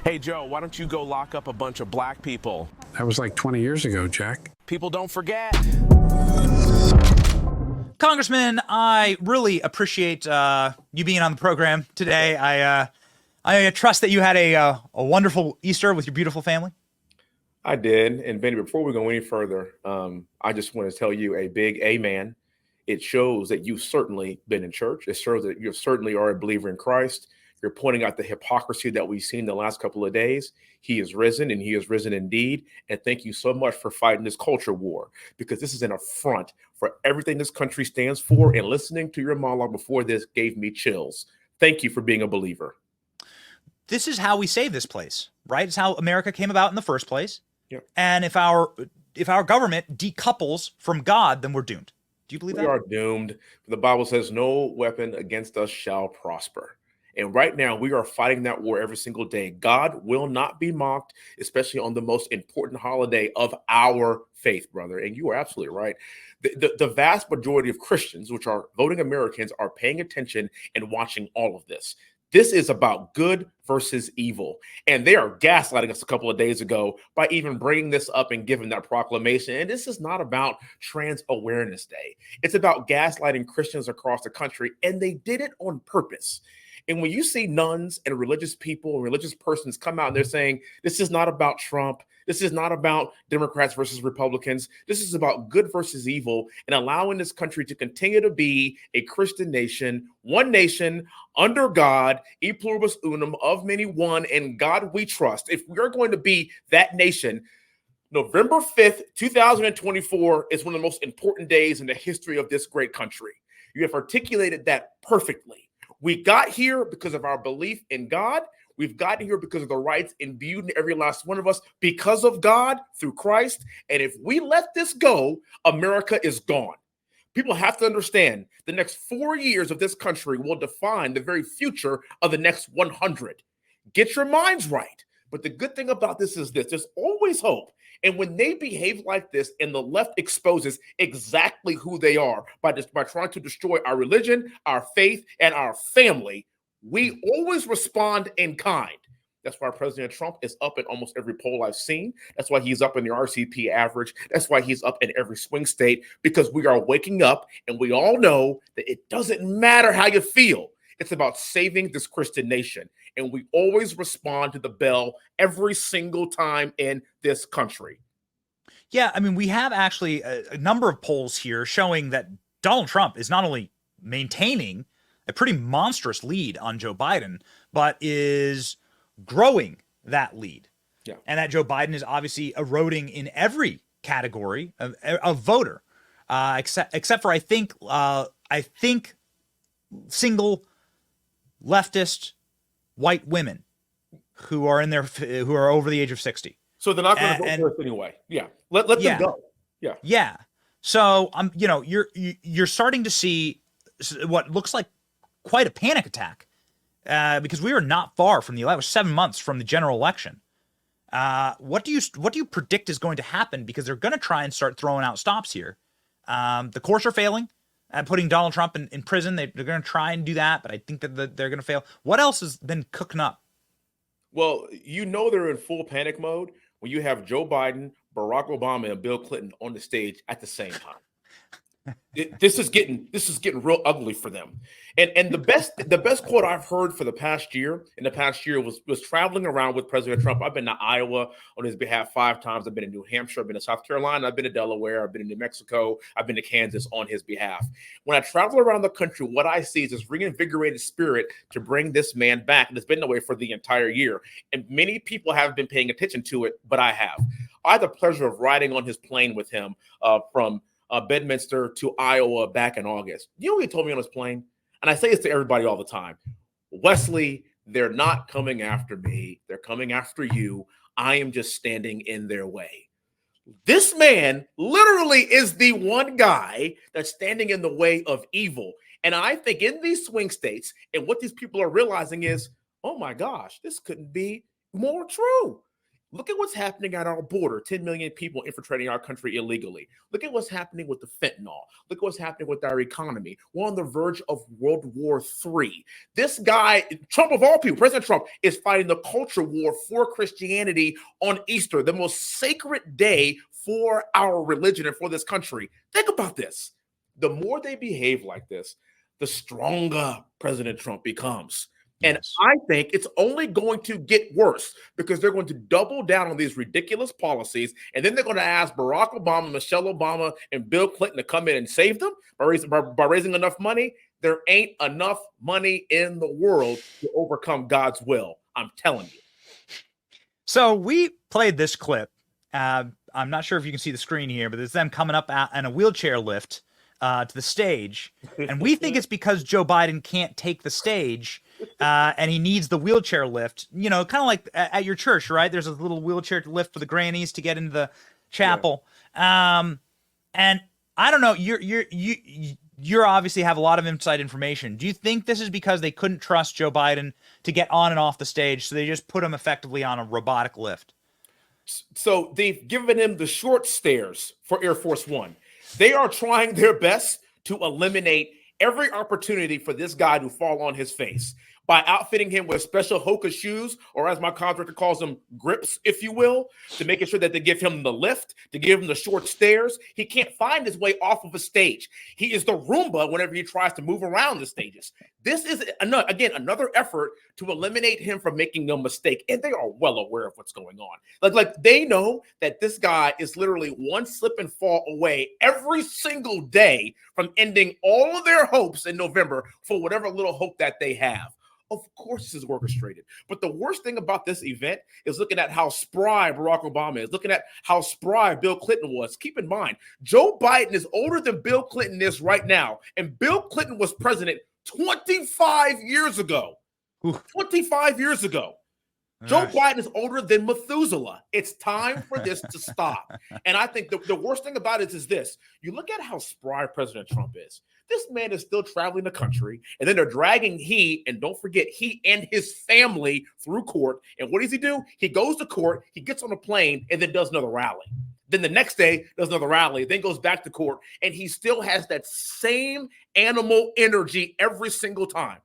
Hey, Joe, why don't you go lock up a bunch of black people? That was like 20 years ago, Jack. People don't forget. Congressman, I really appreciate you being on the program today. I trust that you had a wonderful Easter with your beautiful family. I did. And Benny, before we go any further, I just want to tell you a big amen. It shows that you've certainly been in church. It shows that you certainly are a believer in Christ. You're pointing out the hypocrisy that we've seen the last couple of days. He is risen, and he is risen indeed. And thank you so much for fighting this culture war, because this is an affront for everything this country stands for. And listening to your monologue before this gave me chills. Thank you for being a believer. This is how we save this place, right? It's how America came about in the first place. Yep. And if our government decouples from God, then we're doomed. Do you believe that? We are doomed. The Bible says no weapon against us shall prosper. And right now, we are fighting that war every single day. God will not be mocked, especially on the most important holiday of our faith, brother. And you are absolutely right. The vast majority of Christians, which are voting Americans, are paying attention and watching all of this. This is about good versus evil. And they are gaslighting us a couple of days ago by even bringing this up and giving that proclamation. And this is not about Trans Awareness Day. It's about gaslighting Christians across the country. And they did it on purpose. And when you see nuns and religious people and religious persons come out and they're saying, this is not about Trump, this is not about Democrats versus Republicans, this is about good versus evil, and allowing this country to continue to be a Christian nation, one nation, under God, e pluribus unum, of many one, and God we trust. If we are going to be that nation, November 5th, 2024 is one of the most important days in the history of this great country. You have articulated that perfectly. We got here because of our belief in God. We've gotten here because of the rights imbued in every last one of us because of God through Christ. And if we let this go, America is gone. People have to understand the next 4 years of this country will define the very future of the next 100. Get your minds right. But the good thing about this is this: there's always hope. And when they behave like this and the left exposes exactly who they are by trying to destroy our religion, our faith, and our family, we always respond in kind. That's why President Trump is up in almost every poll I've seen. That's why he's up in the RCP average. That's why he's up in every swing state, because we are waking up, and we all know that it doesn't matter how you feel. It's about saving this Christian nation. And we always respond to the bell every single time in this country. Yeah, I mean, we have actually a number of polls here showing that Donald Trump is not only maintaining a pretty monstrous lead on Joe Biden, but is growing that lead. Yeah. And that Joe Biden is obviously eroding in every category of voter, except for I think single leftist white women who are over the age of 60. So they're not going to vote for us anyway. Yeah. Let them go. Yeah. Yeah. So you're starting to see what looks like quite a panic attack, because we are not far from the election. 7 months from the general election. What do you predict is going to happen? Because they're going to try and start throwing out stops here. The courts are failing at putting Donald Trump in prison. They're going to try and do that, but I think that they're going to fail. What else has been cooking up? Well, they're in full panic mode when you have Joe Biden, Barack Obama, and Bill Clinton on the stage at the same time. This is getting real ugly for them. And the best quote I've heard for the past year was traveling around with President Trump. I've been to Iowa on his behalf 5 times. I've been to New Hampshire. I've been to South Carolina. I've been to Delaware. I've been to New Mexico. I've been to Kansas on his behalf. When I travel around the country, what I see is this reinvigorated spirit to bring this man back. And it's been that way for the entire year. And many people haven't been paying attention to it, but I have. I had the pleasure of riding on his plane with him from Bedminster to Iowa back in August. You know what he told me on his plane? And I say this to everybody all the time. Wesley, they're not coming after me. They're coming after you. I am just standing in their way. This man literally is the one guy that's standing in the way of evil. And I think in these swing states, and what these people are realizing is, oh my gosh, this couldn't be more true. Look at what's happening at our border. 10 million people infiltrating our country illegally. Look at what's happening with the fentanyl. Look at what's happening with our economy. We're on the verge of World War III. This guy, Trump of all people, President Trump, is fighting the culture war for Christianity on Easter, the most sacred day for our religion and for this country. Think about this. The more they behave like this, the stronger President Trump becomes. And Yes. I think it's only going to get worse because they're going to double down on these ridiculous policies. And then they're going to ask Barack Obama, Michelle Obama, and Bill Clinton to come in and save them by raising enough money. There ain't enough money in the world to overcome God's will. I'm telling you. So we played this clip. I'm not sure if you can see the screen here, but it's them coming up in a wheelchair lift to the stage. And we think it's because Joe Biden can't take the stage and he needs the wheelchair lift, you know, kind of like at your church, right? There's a little wheelchair lift for the grannies to get into the chapel. Yeah. And I don't know, you're obviously have a lot of inside information. Do you think this is because they couldn't trust Joe Biden to get on and off the stage, so they just put him effectively on a robotic lift? So they've given him the short stairs for Air Force One. They are trying their best to eliminate every opportunity for this guy to fall on his face by outfitting him with special Hoka shoes, or as my contractor calls them, grips, if you will, to making sure that they give him the lift, to give him the short stairs. He can't find his way off of a stage. He is the Roomba whenever he tries to move around the stages. This is, another effort to eliminate him from making no mistake. And they are well aware of what's going on. Like they know that this guy is literally one slip and fall away every single day from ending all of their hopes in November for whatever little hope that they have. Of course, this is orchestrated. But the worst thing about this event is looking at how spry Barack Obama is, looking at how spry Bill Clinton was. Keep in mind, Joe Biden is older than Bill Clinton is right now. And Bill Clinton was president 25 years ago. Oof. 25 years ago. Joe Biden is older than Methuselah. It's time for this to stop. And I think the worst thing about it is this. You look at how spry President Trump is. This man is still traveling the country, and then they're dragging he and his family through court. And what does he do? He goes to court, he gets on a plane, and then does another rally. Then the next day, does another rally, then goes back to court, and he still has that same animal energy every single time.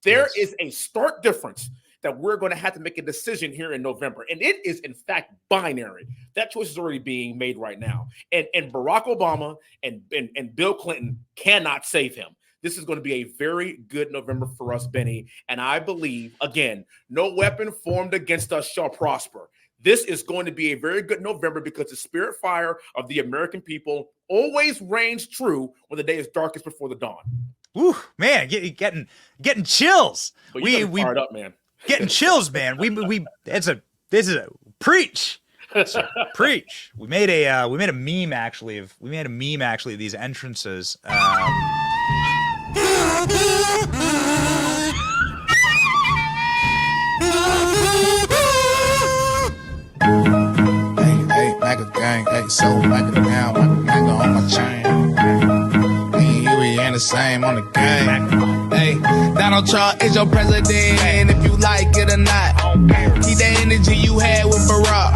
There is a stark difference that we're going to have to make a decision here in November. And it is, in fact, binary. That choice is already being made right now. And Barack Obama and Bill Clinton cannot save him. This is going to be a very good November for us, Benny. And I believe, again, no weapon formed against us shall prosper. This is going to be a very good November because the spirit fire of the American people always reigns true when the day is darkest before the dawn. Ooh, man, getting chills. But we fired up, man. Getting chills, man. This is a preach. Preach. We made a meme actually of these entrances. Hey, MAGA gang, hey, so MAGA down, MAGA on my chain. We ain't the same on the game. Hey, Donald Trump is your president, and if you like it or not, keep the energy you had with Barack.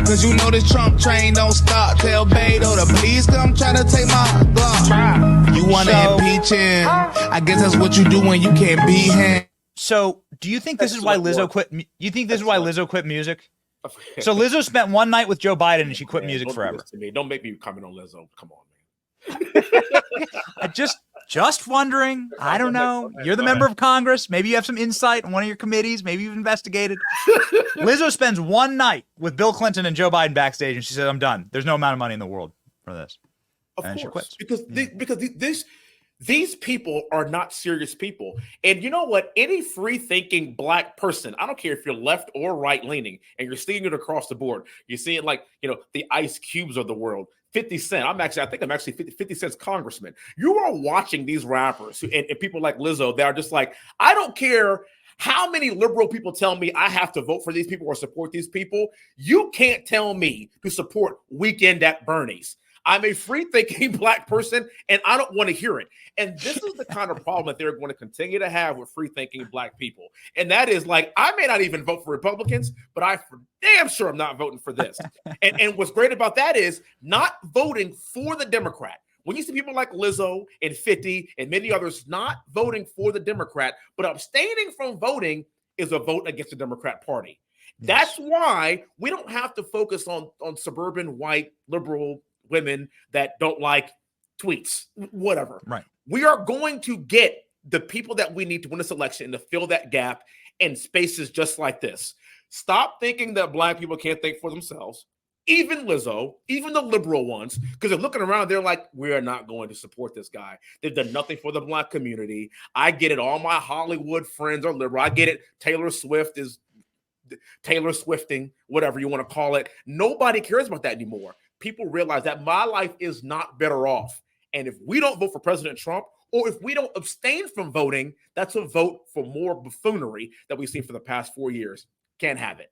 Cause you know this Trump train don't stop. Tell Beto to please come try to take my Glock. You wanna impeach him? I guess that's what you do when you can't beat him. So, do you think this is why Lizzo quit? You think this is why Lizzo quit music? So Lizzo spent one night with Joe Biden and she quit music forever. Don't make me comment on Lizzo. Come on, man. Just wondering. I don't know. You're the member of Congress. Maybe you have some insight on one of your committees. Maybe you've investigated. Lizzo spends one night with Bill Clinton and Joe Biden backstage, and she said, "I'm done. There's no amount of money in the world for this." And she quits because these people are not serious people. And you know what? Any free-thinking black person, I don't care if you're left or right-leaning, and you're seeing it across the board. You're seeing the Ice Cubes of the world. 50 Cent. I think I'm actually 50 Cent's congressman. You are watching these rappers and people like Lizzo. They are just like, I don't care how many liberal people tell me I have to vote for these people or support these people. You can't tell me to support Weekend at Bernie's. I'm a free-thinking Black person, and I don't want to hear it. And this is the kind of problem that they're going to continue to have with free-thinking Black people. And that is like, I may not even vote for Republicans, but I for damn sure I'm not voting for this. And what's great about that is not voting for the Democrat. When you see people like Lizzo and 50 and many others not voting for the Democrat, but abstaining from voting is a vote against the Democrat Party. That's why we don't have to focus on suburban white liberal women that don't like tweets, whatever. Right. We are going to get the people that we need to win this election and to fill that gap in spaces just like this. Stop thinking that Black people can't think for themselves. Even Lizzo, even the liberal ones, because they're looking around, they're like, we are not going to support this guy. They've done nothing for the Black community. I get it. All my Hollywood friends are liberal. I get it. Taylor Swift is Taylor Swifting, whatever you want to call it. Nobody cares about that anymore. People realize that my life is not better off. And if we don't vote for President Trump, or if we don't abstain from voting, that's a vote for more buffoonery that we've seen for the past 4 years. Can't have it.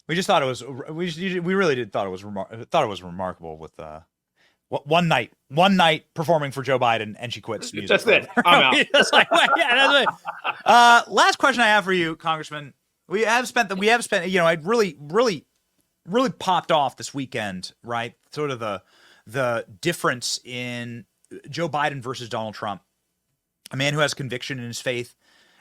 We just thought it was. We really did thought it was remarkable with one night performing for Joe Biden, and she quits music. That's it. I'm out. That's it. Last question I have for you, Congressman. We have spent. You know, I really popped off this weekend. Right, sort of the difference in Joe Biden versus Donald Trump. A man who has conviction in his faith,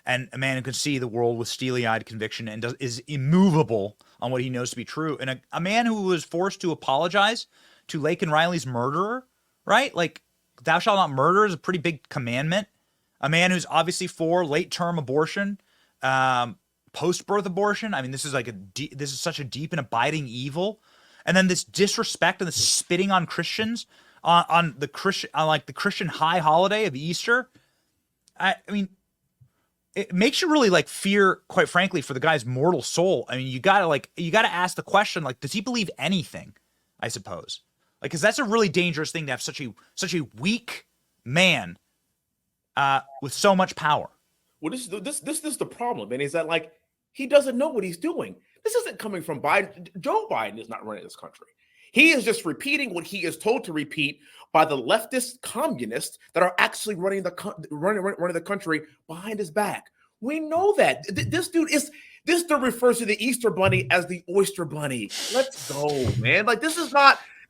and a man who can see the world with steely-eyed conviction and is immovable on what he knows to be true. And a man who was forced to apologize to Laken Riley's murderer, right? Like, thou shalt not murder is a pretty big commandment. A man who's obviously for late-term abortion, post-birth abortion. I mean, this is such a deep and abiding evil. And then this disrespect and the spitting on Christians on the Christian high holiday of Easter. I mean, it makes you really fear, quite frankly, for the guy's mortal soul. I mean, you gotta ask the question, does he believe anything? I suppose, because that's a really dangerous thing to have such a weak man with so much power. Well, this is the problem, and is that he doesn't know what he's doing. This isn't coming from Biden. Joe Biden is not running this country. He is just repeating what he is told to repeat by the leftist communists that are actually running the country behind his back. We know that. This dude refers to the Easter Bunny as the Oyster Bunny. Let's go, man.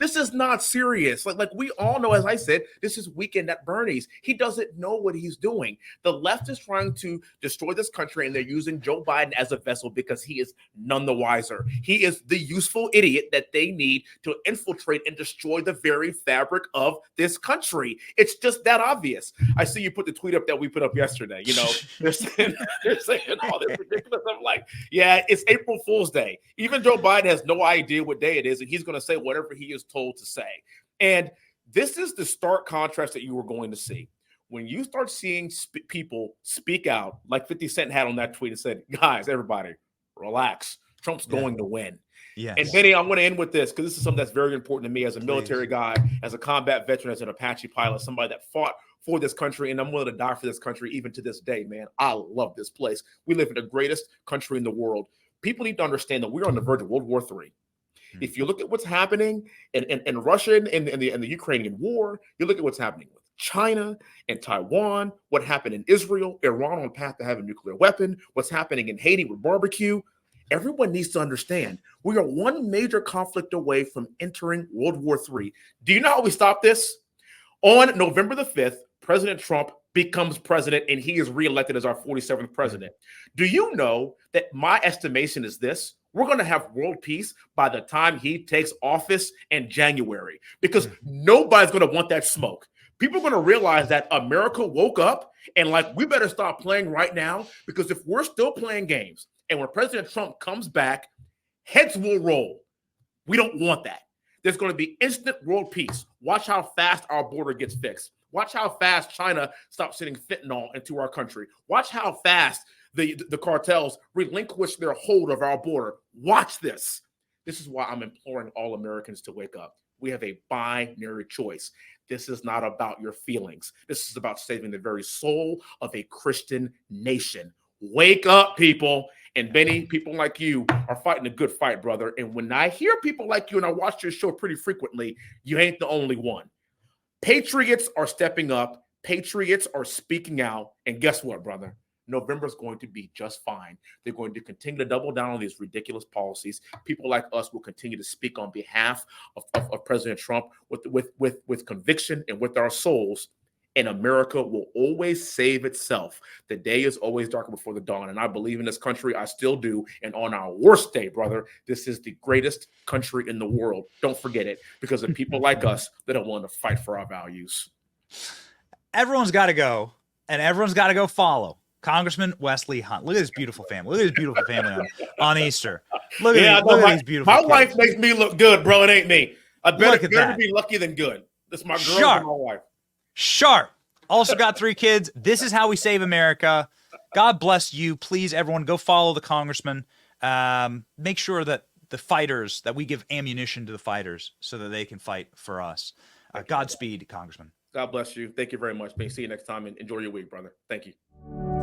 This is not serious. We all know, as I said, this is Weekend at Bernie's. He doesn't know what he's doing. The left is trying to destroy this country, and they're using Joe Biden as a vessel because he is none the wiser. He is the useful idiot that they need to infiltrate and destroy the very fabric of this country. It's just that obvious. I see you put the tweet up that we put up yesterday. You know, they're saying all this ridiculous. I'm like, yeah, it's April Fool's Day. Even Joe Biden has no idea what day it is, and he's going to say whatever he is told to say. And this is the stark contrast that you were going to see when you start seeing people speak out, like 50 Cent had on that tweet and said, guys, everybody relax, Trump's going to win. Yes. And Benny, I'm going to end with this because this is something that's very important to me as a military guy, as a combat veteran, as an Apache pilot, somebody that fought for this country, and I'm willing to die for this country even to this day, man. I love this place. We live in the greatest country in the world. People need to understand that we're on the verge of World War III. If you look at what's happening in Russia and the Ukrainian war, you look at what's happening with China and Taiwan, what happened in Israel, Iran on the path to have a nuclear weapon, what's happening in Haiti with barbecue. Everyone needs to understand we are one major conflict away from entering World War III. Do you know how we stop this? On November the 5th, President Trump becomes president, and he is reelected as our 47th president. Do you know that my estimation is this? We're going to have world peace by the time he takes office in January, because nobody's going to want that smoke. People are going to realize that America woke up and we better stop playing right now, because if we're still playing games and when President Trump comes back, heads will roll. We don't want that. There's going to be instant world peace. Watch how fast our border gets fixed. Watch how fast China stops sending fentanyl into our country. Watch how fast the cartels relinquish their hold of our border. Watch this. This is why I'm imploring all Americans to wake up. We have a binary choice. This is not about your feelings. This is about saving the very soul of a Christian nation. Wake up, people. And Benny, people like you are fighting a good fight, brother. And when I hear people like you, and I watch your show pretty frequently, you ain't the only one. Patriots are stepping up. Patriots are speaking out. And guess what, brother? November is going to be just fine. They're going to continue to double down on these ridiculous policies. People like us will continue to speak on behalf of President Trump with conviction and with our souls. And America will always save itself. The day is always darker before the dawn. And I believe in this country. I still do. And on our worst day, brother, this is the greatest country in the world. Don't forget it, because of people like us that are willing to fight for our values. Everyone's got to go, and everyone's got to go follow Congressman Wesley Hunt. Look at this beautiful family. Look at this beautiful family on Easter. Look at these beautiful My kids. wife makes me look good, bro. It ain't me. I better be lucky than good. That's my girl and my wife. Sharp. Also got 3 kids. This is how we save America. God bless you. Please, everyone, go follow the congressman. Make sure that the fighters, that we give ammunition to the fighters so that they can fight for us. Godspeed, Congressman. God bless you. Thank you very much. See you next time, and enjoy your week, brother. Thank you.